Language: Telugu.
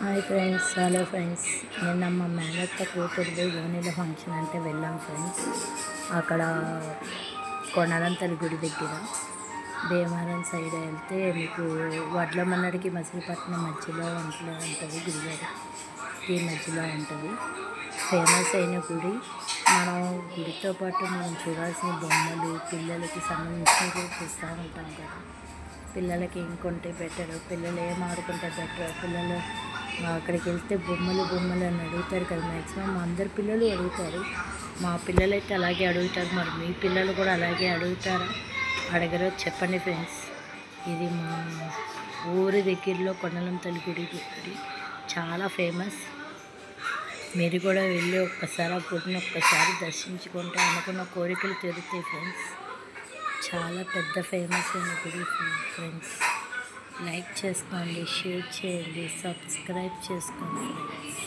Hi friends, hello friends. నిన్న మా మేనత్త కూతురుది ఓణీల ఫంక్షన్ అంటే వెళ్ళాం ఫ్రెండ్స్. అక్కడ కొండలంతరి గుడి దగ్గర భీమవరం సైడ్ వెళ్తే మీకు వడ్లమన్నడికి మచిలీపట్నం మధ్యలో ఉంటుంది. గుడివాడకి మధ్యలో ఉంటుంది. ఫేమస్ అయిన గుడి. మనం గుడితో పాటు మనం చూడాల్సిన బొమ్మలు, పిల్లలకి సంబంధించినవి కూడా చూస్తూ ఉంటాం కదా. పిల్లలకి ఏం కొంటే బెటర్, పిల్లలు ఏం ఆడుకుంటే బెటర్, పిల్లలు అక్కడికి వెళ్తే బొమ్మలు అని అడుగుతారు కదా. మ్యాక్సిమం అందరు పిల్లలు అడుగుతారు. మా పిల్లలైతే అలాగే అడుగుతారు. మరి మీ పిల్లలు కూడా అలాగే అడుగుతారా? అడగరో చెప్పండి ఫ్రెండ్స్. ఇది మా ఊరి దగ్గరలో కొండలంతల్లి గుడి చాలా ఫేమస్. మీరు కూడా వెళ్ళి ఒక్కసారి ఆ గుడిని ఒక్కసారి దర్శించుకుంటే అనుకున్న కోరికలు తీరుతాయి ఫ్రెండ్స్. చాలా పెద్ద ఫేమస్ అయిన గుడి ఫ్రెండ్స్. లైక్ చేసుకోండి, షేర్ చేయండి, సబ్స్క్రైబ్ చేసుకోండి ఫ్రెండ్స్.